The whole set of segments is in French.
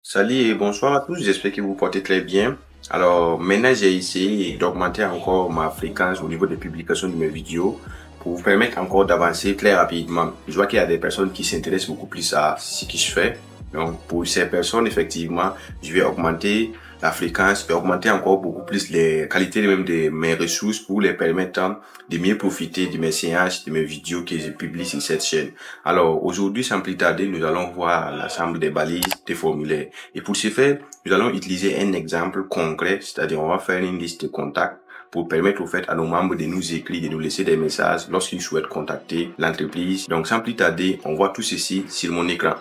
Salut et bonsoir à tous, j'espère que vous vous portez très bien. Alors maintenant j'ai essayé d'augmenter encore ma fréquence au niveau des publications de mes vidéos pour vous permettre encore d'avancer très rapidement. Je vois qu'il y a des personnes qui s'intéressent beaucoup plus à ce que je fais. Donc pour ces personnes, effectivement, je vais augmenter la fréquence et augmenter encore beaucoup plus les qualités même de mes ressources pour les permettre de mieux profiter de mes séances, de mes vidéos que je publie sur cette chaîne. Alors aujourd'hui, sans plus tarder, nous allons voir l'ensemble des balises, des formulaires. Et pour ce faire, nous allons utiliser un exemple concret, c'est-à-dire on va faire une liste de contacts pour permettre au fait à nos membres de nous écrire, de nous laisser des messages lorsqu'ils souhaitent contacter l'entreprise. Donc sans plus tarder, on voit tout ceci sur mon écran.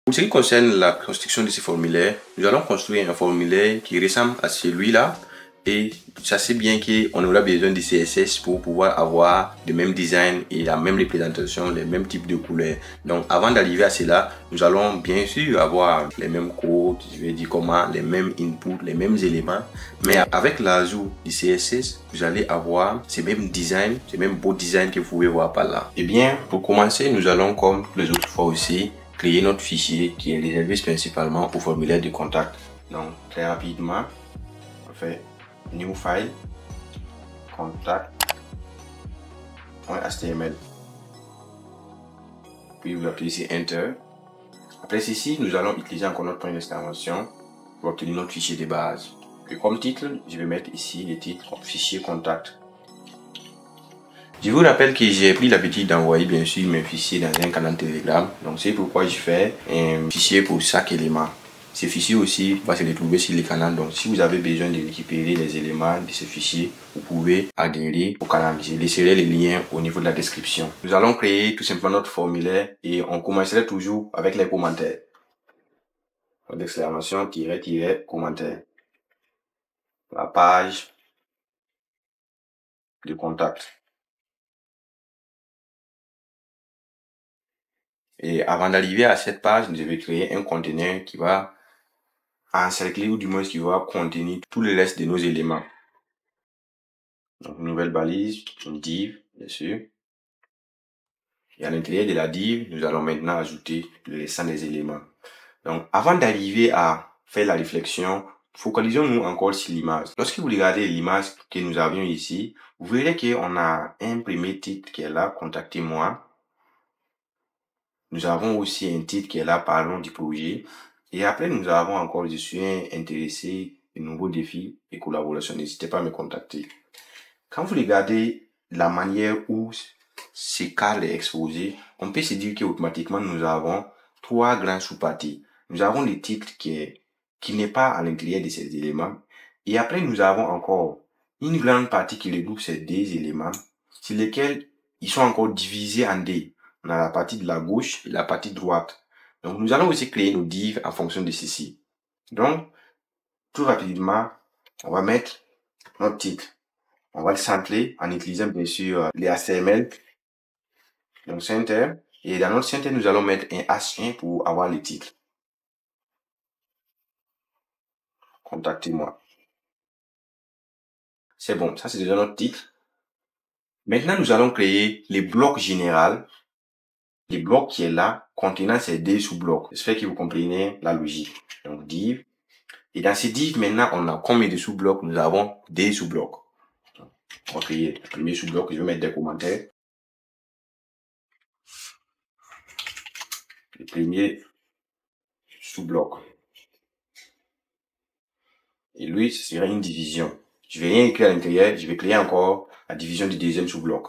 Pour ce qui concerne la construction de ce formulaire, nous allons construire un formulaire qui ressemble à celui-là. Et ça c'est bien qu'on aura besoin de CSS pour pouvoir avoir le même design et la même représentation, les mêmes types de couleurs. Donc avant d'arriver à cela, nous allons bien sûr avoir les mêmes codes, je vais dire comment, les mêmes inputs, les mêmes éléments. Mais avec l'ajout du CSS, vous allez avoir ces mêmes designs, ces mêmes beaux designs que vous pouvez voir par là. Et bien, pour commencer, nous allons comme les autres fois aussi, créer notre fichier qui est réservé principalement au formulaire de contact. Donc très rapidement, on fait New File, contact.html. Puis vous appuyez sur Enter. Après ceci, nous allons utiliser encore notre point d'exclamation pour obtenir notre fichier de base. Puis comme titre, je vais mettre ici le titre fichier contact. Je vous rappelle que j'ai pris l'habitude d'envoyer bien sûr mes fichiers dans un canal Telegram. Donc c'est pourquoi je fais un fichier pour chaque élément. Ce fichier aussi va se retrouver sur le canal. Donc si vous avez besoin de récupérer les éléments de ce fichier, vous pouvez adhérer au canal. Je laisserai les liens au niveau de la description. Nous allons créer tout simplement notre formulaire et on commencerait toujours avec les commentaires. D'exclamation, tiret, commentaire. La page de contact. Et avant d'arriver à cette page, je vais créer un conteneur qui va encercler ou du moins qui va contenir tout le reste de nos éléments. Donc, une nouvelle balise, une div, bien sûr. Et à l'intérieur de la div, nous allons maintenant ajouter le restant des éléments. Donc, avant d'arriver à faire la réflexion, focalisons-nous encore sur l'image. Lorsque vous regardez l'image que nous avions ici, vous verrez qu'on a un premier titre qui est là, contactez-moi. Nous avons aussi un titre qui est là, parlons du projet. Et après, nous avons encore, je suis intéressé de nouveaux défis et collaborations. N'hésitez pas à me contacter. Quand vous regardez la manière où ce cadre est exposé, on peut se dire qu'automatiquement, nous avons trois grands sous-parties. Nous avons le titre qui n'est pas à l'intérieur de ces éléments. Et après, nous avons encore une grande partie qui regroupe ces deux éléments, sur lesquels ils sont encore divisés en deux. On a la partie de la gauche et la partie droite. Donc, nous allons aussi créer nos divs en fonction de ceci. Donc, tout rapidement, on va mettre notre titre. On va le centrer en utilisant bien sûr les HTML. Donc, center. Et dans notre center, nous allons mettre un H1 pour avoir le titre. Contactez-moi. C'est bon, ça c'est déjà notre titre. Maintenant, nous allons créer les blocs généraux. Les blocs qui est là, contenant ces deux sous-blocs. J'espère que vous comprenez la logique. Donc, div. Et dans ces div, maintenant, on a combien de sous-blocs? Nous avons des sous-blocs. On va créer le premier sous-bloc. Je vais mettre des commentaires. Le premier sous-bloc. Et lui, ce sera une division. Je vais rien écrire à l'intérieur. Je vais créer encore la division du deuxième sous-bloc.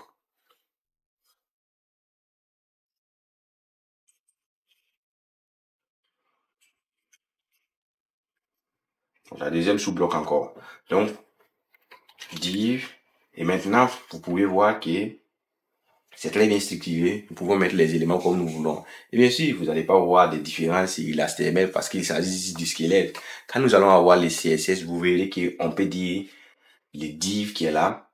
La deuxième sous-bloc encore. Donc, div. Et maintenant, vous pouvez voir que c'est très bien structuré. Nous pouvons mettre les éléments comme nous voulons. Et bien sûr, vous n'allez pas voir des différences sur l'HTML parce qu'il s'agit du squelette. Quand nous allons avoir les CSS, vous verrez qu'on peut dire les div qui est là,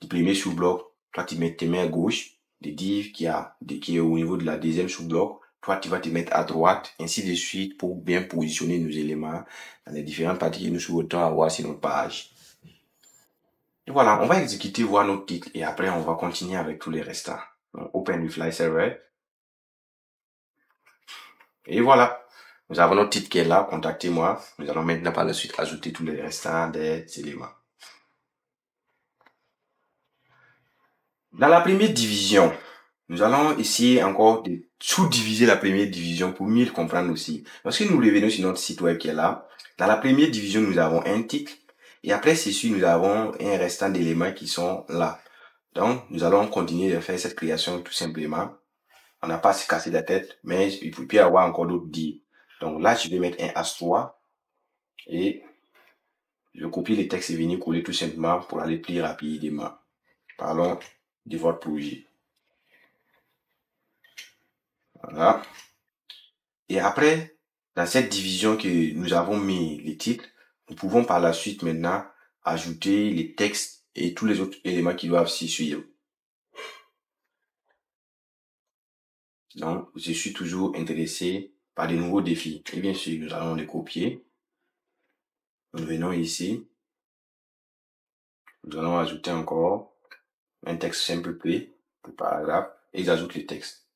du premier sous-bloc, toi tu mets tes mains à gauche, les div qui est au niveau de la deuxième sous-bloc, toi tu vas te mettre à droite, ainsi de suite pour bien positionner nos éléments dans les différentes parties que nous souhaitons avoir sur notre page. Et voilà, on va exécuter, voir notre titre et après on va continuer avec tous les restants. Donc, Open Reply Server. Et voilà. Nous avons notre titre qui est là, contactez-moi. Nous allons maintenant par la suite ajouter tous les restants des éléments. Dans la première division, nous allons essayer encore de sous-diviser la première division pour mieux le comprendre aussi. Lorsque nous revenons sur notre site web qui est là, dans la première division, nous avons un titre. Et après ceci, nous avons un restant d'éléments qui sont là. Donc, nous allons continuer de faire cette création tout simplement. On n'a pas à se casser la tête, mais il peut y avoir encore d'autres dires. Donc là, je vais mettre un As3 et je copie le texte et venir coller tout simplement pour aller plus rapidement. Parlons de votre projet. Voilà. Et après, dans cette division que nous avons mis les titres, nous pouvons par la suite maintenant ajouter les textes et tous les autres éléments qui doivent s'y suivre. Donc, je suis toujours intéressé par de nouveaux défis. Et bien sûr, nous allons les copier. Nous venons ici. Nous allons ajouter encore un texte simple P, le paragraphe, et ils ajoutent les textes.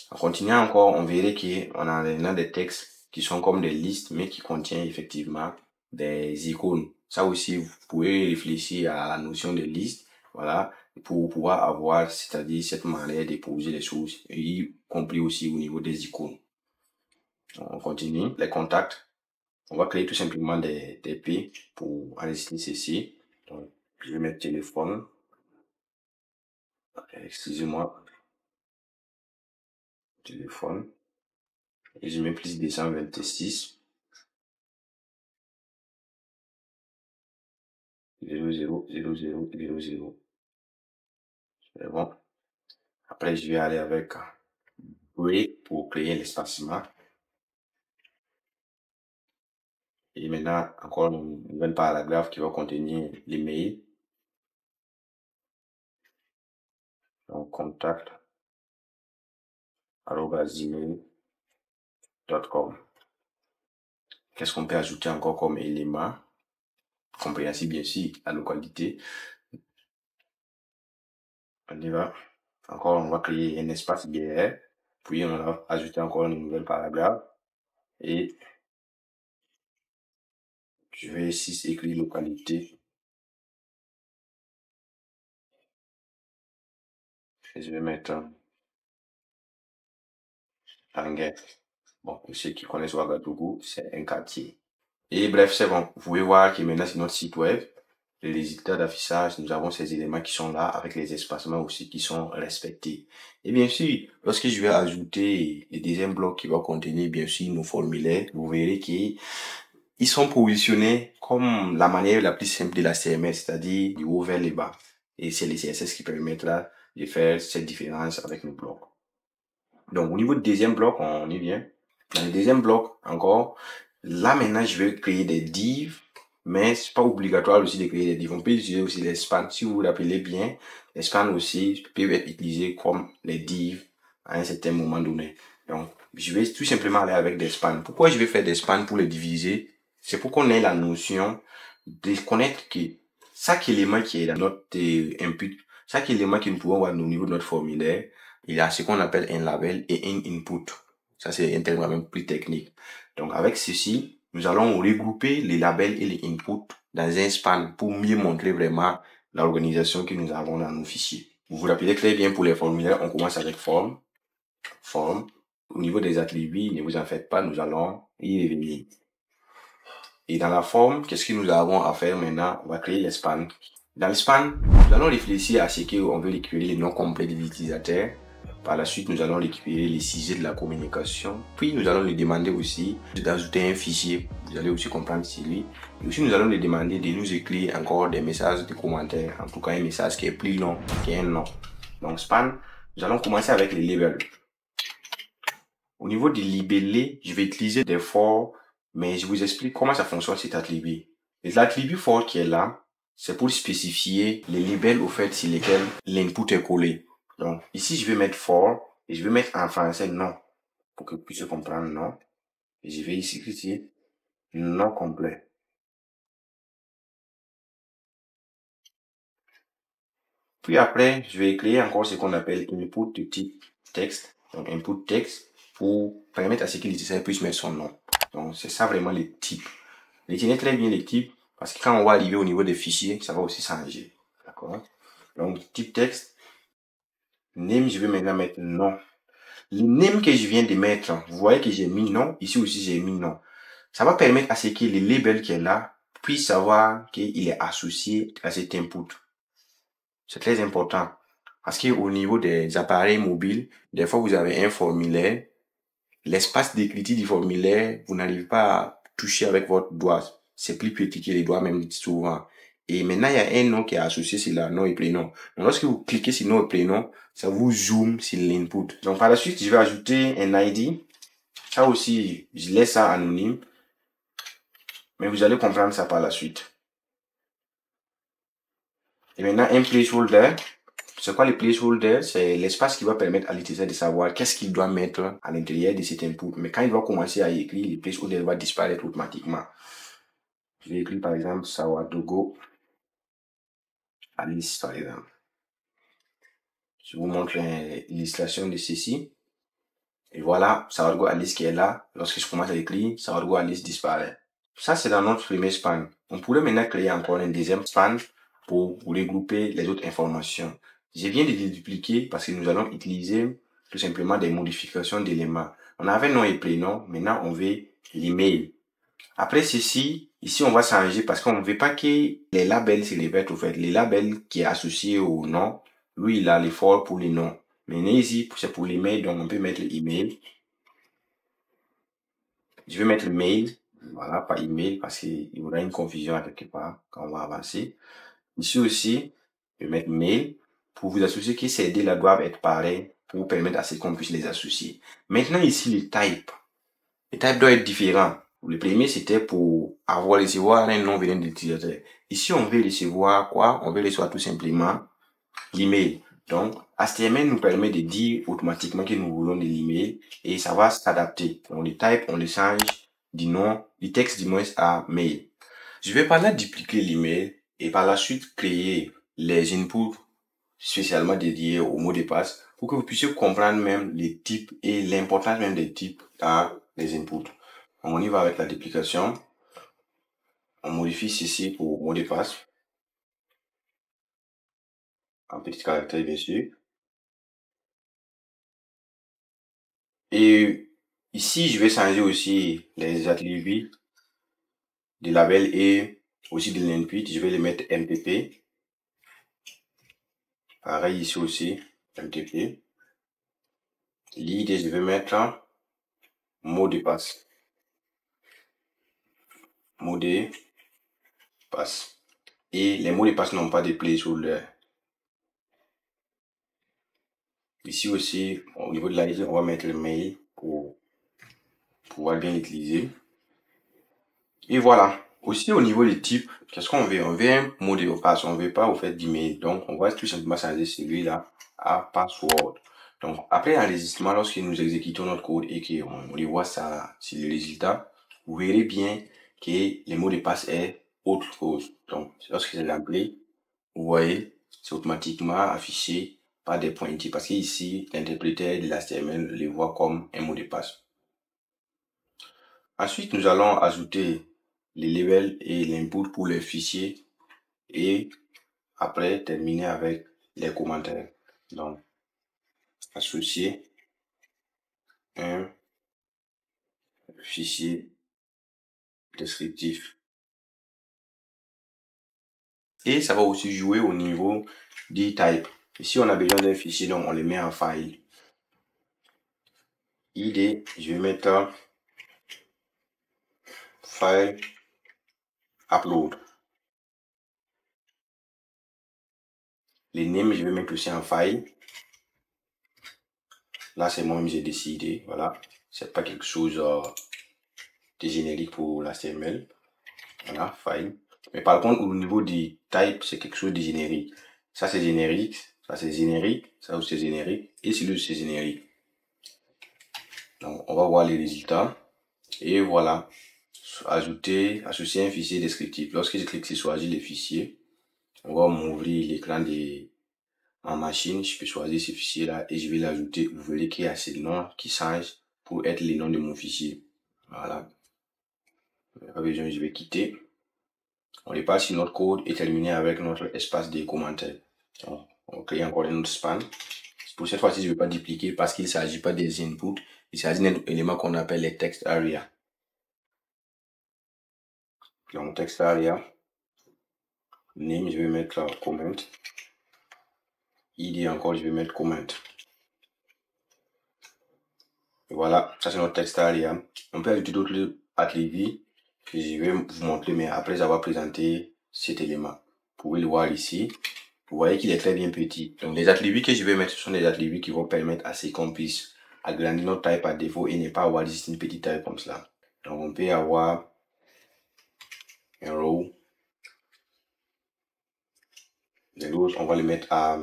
En continuant encore, on verrait qu'on a des textes qui sont comme des listes, mais qui contiennent effectivement des icônes. Ça aussi, vous pouvez réfléchir à la notion de liste, voilà, pour pouvoir avoir, c'est-à-dire cette manière de poser les choses, y compris aussi au niveau des icônes. On continue. Les contacts. On va créer tout simplement des P pour enregistrer ceci. Donc, je vais mettre téléphone. Excusez-moi. Téléphone. Et je mets plus 226. 000000. C'est bon. Après, je vais aller avec break pour créer l'espacement. Et maintenant, encore un nouvel paragraphe qui va contenir l'email. Donc, contact @gmail.com. Qu'est-ce qu'on peut ajouter encore comme élément? Compréhensible, bien sûr, la localité. On y va. Encore, on va créer un espace BR. Puis, on va ajouter encore un nouvel paragraphe. Et je vais ici écrire localité. Et je vais mettre Tanguay. Bon, pour ceux qui connaissent Ouagadougou, c'est un quartier. Et bref, c'est bon. Vous pouvez voir que maintenant sur notre site web, les résultats d'affichage, nous avons ces éléments qui sont là avec les espacements aussi qui sont respectés. Et bien sûr, lorsque je vais ajouter le deuxième bloc qui va contenir bien sûr nos formulaires, vous verrez qu'ils sont positionnés comme la manière la plus simple de la CMS, c'est-à-dire du haut vers le bas. Et c'est les CSS qui permettent là de faire cette différence avec nos blocs. Donc, au niveau du deuxième bloc, on y vient. Dans le deuxième bloc, encore, là maintenant, je vais créer des divs, mais c'est pas obligatoire aussi de créer des divs. On peut utiliser aussi les spans. Si vous vous rappelez bien, les spans aussi peuvent être utilisés comme les divs à un certain moment donné. Donc, je vais tout simplement aller avec des spans. Pourquoi je vais faire des spans pour les diviser? C'est pour qu'on ait la notion de connaître que chaque élément qui est dans notre input, chaque élément que nous pouvons voir au niveau de notre formulaire, il y a ce qu'on appelle un label et un input. Ça, c'est un terme même plus technique. Donc, avec ceci, nous allons regrouper les labels et les inputs dans un span pour mieux montrer vraiment l'organisation que nous avons dans nos fichiers. Vous vous rappelez très bien pour les formulaires, on commence avec forme. Forme. Au niveau des attributs, ne vous en faites pas, nous allons y revenir. Et dans la forme, qu'est-ce que nous avons à faire maintenant? On va créer les spans. Dans le span, nous allons réfléchir à ce qu'on veut récupérer les noms complets de l'utilisateur. Par la suite, nous allons récupérer les sujets de la communication. Puis, nous allons lui demander aussi d'ajouter un fichier. Vous allez aussi comprendre celui. Et aussi, nous allons lui demander de nous écrire encore des messages de commentaires. En tout cas, un message qui est plus long qu'un nom. Donc, span, nous allons commencer avec les labels. Au niveau des libellés, je vais utiliser des for, mais je vous explique comment ça fonctionne cet attribut. L'attribut for qui est là, c'est pour spécifier les labels au fait sur lesquels l'input est collé. Donc, ici, je vais mettre for et je vais mettre en français non pour que vous puissiez comprendre non. Et je vais ici non complet. Puis après, je vais créer encore ce qu'on appelle input de type texte. Donc, input texte pour permettre à ce que l'utilisateur puisse mettre son nom. Donc, c'est ça vraiment les types. Retenez très bien les types parce que quand on va arriver au niveau des fichiers, ça va aussi changer. D'accord? Donc, type texte. Name, je vais maintenant mettre nom. Le name que je viens de mettre, vous voyez que j'ai mis nom. Ici aussi, j'ai mis nom. Ça va permettre à ce que le label qui est là puisse savoir qu'il est associé à cet input. C'est très important. Parce qu'au niveau des appareils mobiles, des fois, vous avez un formulaire. L'espace d'écriture du formulaire, vous n'arrivez pas à toucher avec votre doigt. C'est plus petit que les doigts, même souvent. Et maintenant, il y a un nom qui est associé sur là, nom et prénom. Donc, lorsque vous cliquez sur nom et prénom, ça vous zoome sur l'input. Donc, par la suite, je vais ajouter un ID. Ça aussi, je laisse ça anonyme. Mais vous allez comprendre ça par la suite. Et maintenant, un placeholder. C'est quoi le placeholder? C'est l'espace qui va permettre à l'utilisateur de savoir qu'est-ce qu'il doit mettre à l'intérieur de cet input. Mais quand il va commencer à écrire, le placeholder va disparaître automatiquement. Je vais écrire par exemple Sawadogo Alice par exemple. Je vous montre l'illustration de ceci. Et voilà, Sawadogo Alice qui est là. Lorsque je commence à écrire, Sawadogo Alice disparaît. Ça, c'est dans notre premier span. On pourrait maintenant créer encore un deuxième span pour regrouper les autres informations. Je viens de les dupliquer parce que nous allons utiliser tout simplement des modifications d'éléments. On avait nom et prénom. Maintenant, on veut l'email. Après ceci, ici, on va changer parce qu'on ne veut pas que les labels se répètent au fait. Les labels qui est associé au nom, lui, il a l'effort pour les noms. Maintenant, ici, c'est pour l'email, donc on peut mettre l'email. Je vais mettre mail. Voilà, pas email parce qu'il y aura une confusion à quelque part quand on va avancer. Ici aussi, je vais mettre mail pour vous associer que ces deux-là doivent être pareils pour permettre à ce qu'on puisse les associer. Maintenant, ici, le type. Le type doit être différent. Le premier, c'était pour recevoir un nom venant de l'utilisateur. Ici, on veut recevoir quoi? On veut recevoir tout simplement l'email. Donc, HTML nous permet de dire automatiquement que nous voulons de l'email et ça va s'adapter. Donc, le type, on le change du nom, du texte du moins à mail. Je vais par là dupliquer l'email et par la suite créer les inputs spécialement dédiés au mot de passe pour que vous puissiez comprendre même les types et l'importance même des types dans les inputs. On y va avec la duplication. On modifie ceci pour mot de passe. En petit caractère, bien sûr. Et ici, je vais changer aussi les attributs du label et aussi de l'input. Je vais les mettre MPP. Pareil ici aussi, MPP. L'ID, je vais mettre mot de passe. Mot de passe. Et les mots de passe n'ont pas de placeholder. Ici aussi, au niveau de l'ID, on va mettre le mail pour pouvoir bien l'utiliser. Et voilà. Aussi au niveau des types, qu'est-ce qu'on veut? On veut un mot de passe, on veut pas au fait d'email. Donc on va tout simplement changer celui-là à password. Donc après l'enregistrement, lorsque nous exécutons notre code et qu'on voit ça sur le résultat, vous verrez bien que les mots de passe est autre chose. Donc lorsque c'est appelé, vous voyez, c'est automatiquement affiché par des pointillés parce qu'ici l'interpréteur de l'HTML les voit comme un mot de passe. Ensuite, nous allons ajouter les labels et l'input pour les fichiers et après terminer avec les commentaires. Donc, associer un fichier descriptif. Et ça va aussi jouer au niveau du type. Ici, on a besoin d'un fichier, donc on le met en file. ID, je vais mettre file upload. Les names, je vais mettre aussi en file. Là, c'est moi-même, j'ai décidé. Voilà. C'est pas quelque chose de générique pour l'HTML. Voilà, file. Mais par contre, au niveau du type, c'est quelque chose de générique. Ça, c'est générique. Ça, c'est générique. Ça aussi, c'est générique. Et celui-ci, c'est générique. Donc, on va voir les résultats. Et voilà. Ajouter, associer un fichier descriptif. Lorsque je clique sur choisir les fichiers, on va m'ouvrir l'écran de ma machine, je peux choisir ce fichier-là et je vais l'ajouter. Vous verrez qu'il y a ces noms qui changent pour être les noms de mon fichier. Voilà. Pas besoin, je vais quitter. On repart sur notre code et terminer avec notre espace des commentaires. Donc, on crée encore un autre span. Pour cette fois-ci, je ne vais pas dupliquer parce qu'il ne s'agit pas des inputs. Il s'agit d'un élément qu'on appelle les text area. Donc, text area. Name, je vais mettre comment. ID encore, je vais mettre comment. Et voilà, ça c'est notre text area. On peut ajouter d'autres attributs que je vais vous montrer, mais après avoir présenté cet élément. Vous pouvez le voir ici. Vous voyez qu'il est très bien petit. Donc, les attributs que je vais mettre, ce sont des attributs qui vont permettre à ce qu'on puisse agrandir notre taille par défaut et ne pas avoir juste une petite taille comme cela. Donc, on peut avoir un row. Les rows, on va le mettre à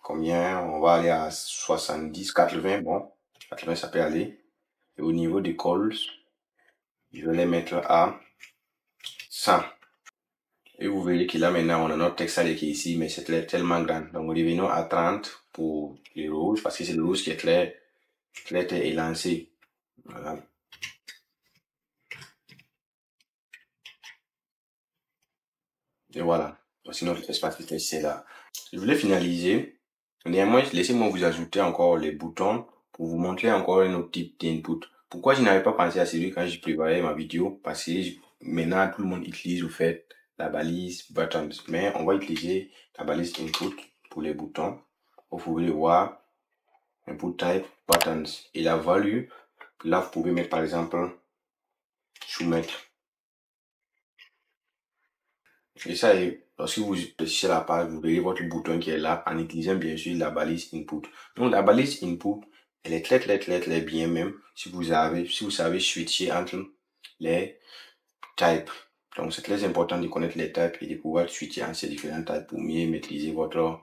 combien? On va aller à 70, 80. Bon, 80, ça peut aller. Et au niveau des calls, je vais les mettre à 100. Et vous verrez que là, maintenant, on a notre texte qui est ici, mais c'est tellement grand. Donc, revenons à 30 pour les rows, parce que c'est le rows qui est très élancé. Voilà. Et voilà. Voici notre espace qui est là. Je voulais finaliser. Néanmoins, laissez-moi vous ajouter encore les boutons pour vous montrer encore un autre type d'input. Pourquoi je n'avais pas pensé à celui quand je préparais ma vidéo? Parce que maintenant, tout le monde utilise au fait la balise buttons. Mais on va utiliser la balise input pour les boutons. Vous pouvez le voir. Input type buttons. Et la value, là, vous pouvez mettre par exemple soumettre. Et ça, lorsque vous réfléchissez à la page, vous verrez votre bouton qui est là en utilisant bien sûr la balise input. Donc la balise input, elle est très bien même si vous savez switcher entre les types. Donc c'est très important de connaître les types et de pouvoir switcher entre ces différents types pour mieux maîtriser votre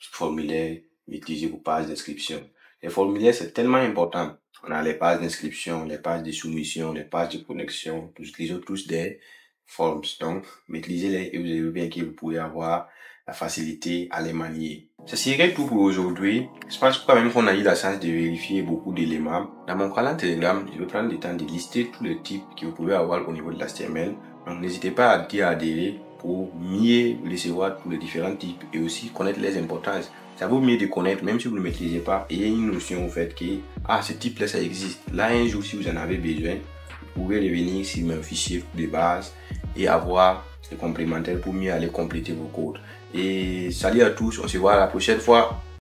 formulaire, maîtriser vos pages d'inscription. Les formulaires, c'est tellement important. On a les pages d'inscription, les pages de soumission, les pages de connexion. Nous utilisons tous des forms. Donc, maîtrisez-les et vous verrez bien que vous pouvez avoir la facilité à les manier. Ce serait tout pour aujourd'hui. Je pense quand même qu'on a eu la chance de vérifier beaucoup d'éléments. Dans mon canal Telegram, je vais prendre le temps de lister tous les types que vous pouvez avoir au niveau de l'HTML. Donc, n'hésitez pas à adhérer pour mieux recevoir tous les différents types et aussi connaître les importances. Ça vaut mieux de connaître, même si vous ne maîtrisez pas, ayez une notion au fait que ce type-là, ça existe. Là, un jour, si vous en avez besoin, vous pouvez revenir sur un fichier de base et avoir les complémentaires pour mieux aller compléter vos codes. Et salut à tous, on se voit la prochaine fois.